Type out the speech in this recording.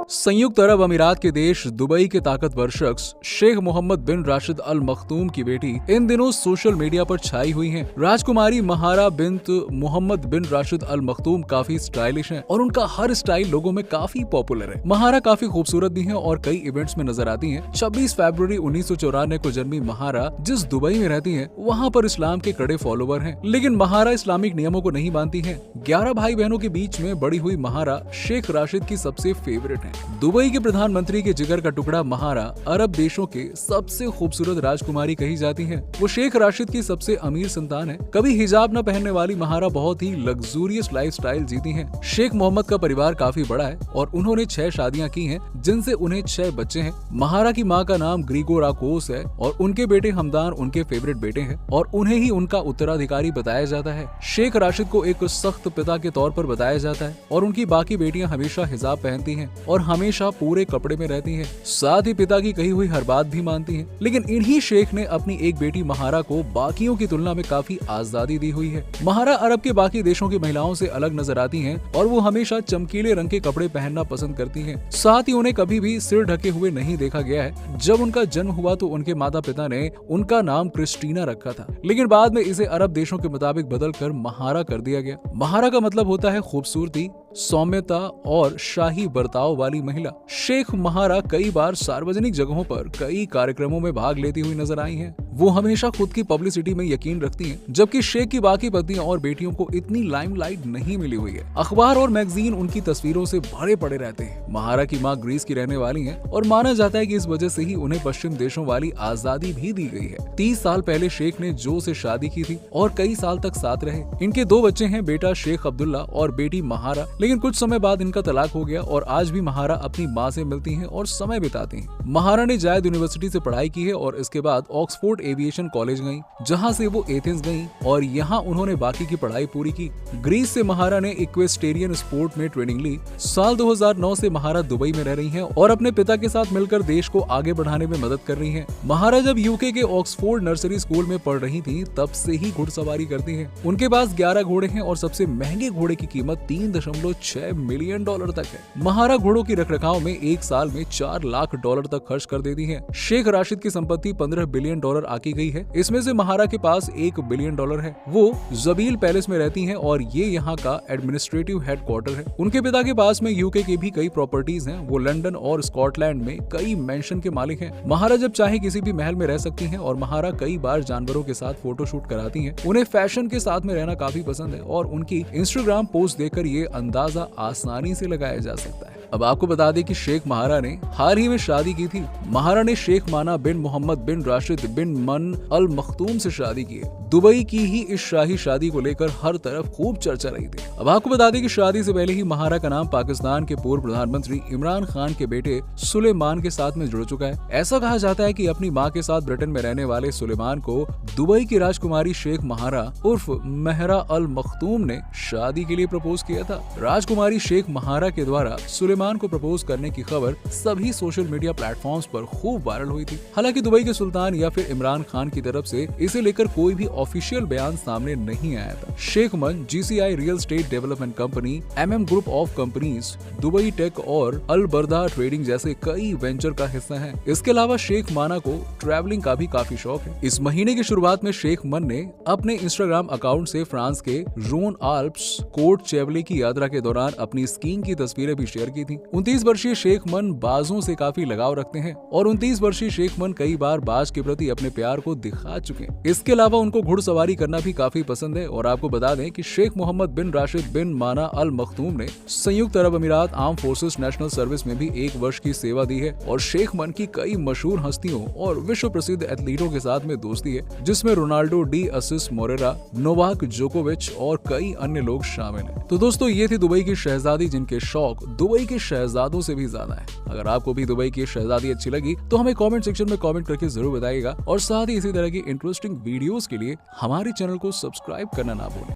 संयुक्त अरब अमीरात के देश दुबई के ताकतवर शख्स शेख मोहम्मद बिन राशिद अल मखतूम की बेटी इन दिनों सोशल मीडिया पर छाई हुई हैं। राजकुमारी महारा बिन्त मोहम्मद बिन राशिद अल मखतूम काफी स्टाइलिश हैं और उनका हर स्टाइल लोगों में काफी पॉपुलर है। महारा काफी खूबसूरत भी हैं और कई इवेंट्स में नजर आती हैं। 26 फरवरी 1994 को जन्मी महारा जिस दुबई में रहती हैं, वहाँ पर इस्लाम के कड़े फॉलोवर हैं, लेकिन महारा इस्लामिक नियमों को नहीं मानती हैं। 11 भाई बहनों के बीच में बड़ी हुई महारा शेख राशिद की सबसे फेवरेट है। दुबई के प्रधानमंत्री के जिगर का टुकड़ा महारा अरब देशों के सबसे खूबसूरत राजकुमारी कही जाती है। वो शेख राशिद की सबसे अमीर संतान है। कभी हिजाब न पहनने वाली महारा बहुत ही लग्जूरियस लाइफस्टाइल जीती हैं। शेख मोहम्मद का परिवार काफी बड़ा है और उन्होंने 6 शादियां की हैं, जिनसे उन्हें 6 बच्चे हैं। महारा की माँ का नाम ग्रीगो राकोस है और उनके बेटे हमदान उनके फेवरेट बेटे हैं और उन्हें ही उनका उत्तराधिकारी बताया जाता है। शेख राशिद को एक सख्त पिता के तौर पर बताया जाता है और उनकी बाकी बेटियां हमेशा हिजाब पहनती हैं और हमेशा पूरे कपड़े में रहती हैं। साथ ही पिता की कही हुई हर बात भी मानती हैं। लेकिन इन्हीं शेख ने अपनी एक बेटी महारा को बाकियों की तुलना में काफी आजादी दी हुई है। महारा अरब के बाकी देशों की महिलाओं से अलग नजर आती हैं और वो हमेशा चमकीले रंग के कपड़े पहनना पसंद करती हैं। साथ ही उन्हें कभी भी सिर ढके हुए नहीं देखा गया है। जब उनका जन्म हुआ तो उनके माता पिता ने उनका नाम क्रिस्टीना रखा था, लेकिन बाद में इसे अरब देशों के मुताबिक बदल कर महारा कर दिया गया। महारा का मतलब होता है खूबसूरती, सौम्यता और शाही बर्ताव वाली महिला। शेख महारा कई बार सार्वजनिक जगहों पर कई कार्यक्रमों में भाग लेती हुई नजर आई हैं। वो हमेशा खुद की पब्लिसिटी में यकीन रखती हैं, जबकि शेख की बाकी पत्नियां और बेटियों को इतनी लाइमलाइट नहीं मिली हुई है। अखबार और मैगजीन उनकी तस्वीरों से भरे पड़े रहते हैं। महारा की मां ग्रीस की रहने वाली हैं और माना जाता है कि इस वजह से ही उन्हें पश्चिम देशों वाली आजादी भी दी गई है। 30 साल पहले शेख ने जो से शादी की थी और कई साल तक साथ रहे। इनके 2 बच्चे हैं, बेटा शेख अब्दुल्ला और बेटी महारा। लेकिन कुछ समय बाद इनका तलाक हो गया और आज भी महारा अपनी माँ से मिलती हैं और समय बिताती हैं। महारा ने जायद यूनिवर्सिटी से पढ़ाई की है और इसके बाद ऑक्सफोर्ड एविएशन कॉलेज गईं, जहां से वो एथेंस गईं और यहाँ उन्होंने बाकी की पढ़ाई पूरी की। ग्रीस से महारा ने इक्वेस्टेरियन स्पोर्ट में ट्रेनिंग ली। साल 2009 से महारा दुबई में रह रही हैं और अपने पिता के साथ मिलकर देश को आगे बढ़ाने में मदद कर रही हैं। महारा जब यूके के ऑक्सफोर्ड नर्सरी स्कूल में पढ़ रही थी, तब से ही घुड़सवारी करती हैं। उनके पास 11 घोड़े हैं और सबसे महंगे घोड़े की कीमत $3.6 मिलियन तक है। महारा घोड़ों की रखरखाव में एक साल में $4 लाख तक खर्च कर देती है। शेख राशिद की संपत्ति $15 बिलियन आकी गई है। इसमें से महारा के पास $1 बिलियन है। वो जबील पैलेस में रहती हैं और ये यहाँ का एडमिनिस्ट्रेटिव हेडक्वार्टर है। उनके पिता के पास में यूके की भी कई प्रॉपर्टीज हैं। वो लंदन और स्कॉटलैंड में कई मेंशन के मालिक हैं। महारा जब चाहे किसी भी महल में रह सकती हैं और महारा कई बार जानवरों के साथ फोटोशूट कराती हैं। उन्हें फैशन के साथ में रहना काफी पसंद है और उनकी इंस्टाग्राम पोस्ट देखकर ये अंदाजा आसानी से लगाया जा सकता है। अब आपको बता दें कि शेख महारा ने हाल ही में शादी की थी। महारा ने शेख माना बिन मोहम्मद बिन राशिद बिन मन अल मखतूम से शादी की है। दुबई की ही इस शाही शादी को लेकर हर तरफ खूब चर्चा रही थी। अब आपको बता दें कि शादी से पहले ही महारा का नाम पाकिस्तान के पूर्व प्रधानमंत्री इमरान खान के बेटे सुलेमान के साथ में जुड़ चुका है। ऐसा कहा जाता है कि अपनी मां के साथ ब्रिटेन में रहने वाले सुलेमान को दुबई की राजकुमारी शेख महारा उर्फ महरा अल मखतूम ने शादी के लिए प्रपोज किया था। राजकुमारी शेख महारा के द्वारा सुलेमान को प्रपोज करने की खबर सभी सोशल मीडिया प्लेटफॉर्म्स पर खूब वायरल हुई थी। हालांकि दुबई के सुल्तान या फिर इमरान खान की तरफ से इसे लेकर कोई भी ऑफिशियल बयान सामने नहीं आया था। शेख मन GCI real estate development company, MM group of companies, Dubai tech और अल बरदा ट्रेडिंग जैसे कई वेंचर का हिस्सा है। इसके अलावा शेख माना को ट्रैवलिंग का भी काफी शौक है। इस महीने की शुरुआत में शेख मन ने अपने इंस्टाग्राम अकाउंट से फ्रांस के रोन आल्प्स कोर्ट चेवले की यात्रा के दौरान अपनी स्कीइंग की तस्वीरें भी शेयर की थी। 29 वर्षीय शेख मन बाजों से काफी लगाव रखते हैं और 29 वर्षीय शेख मन कई बार बाज के प्रति अपने प्यार को दिखा चुके हैं। इसके अलावा उनको घुड़सवारी करना भी काफी पसंद है और आपको बता दें कि शेख मोहम्मद बिन राशिद बिन माना अल मखतूम ने संयुक्त अरब अमीरात आर्म फोर्सेस नेशनल सर्विस में भी 1 वर्ष की सेवा दी है और शेख मन की कई मशहूर हस्तियों और विश्व प्रसिद्ध एथलीटों के साथ में दोस्ती है, जिसमें रोनाल्डो डी असिस मोरेरा, नोवाक जोकोविच और कई अन्य लोग शामिल हैं। तो दोस्तों, ये थी दुबई की शहजादी जिनके शौक दुबई के शहजादों से भी ज्यादा है। अगर आपको भी दुबई की शहजादी अच्छी लगी तो हमें कमेंट सेक्शन में कमेंट करके जरूर बताइएगा और साथ ही इसी तरह की इंटरेस्टिंग वीडियोस के लिए हमारे चैनल को सब्सक्राइब करना ना भूलें।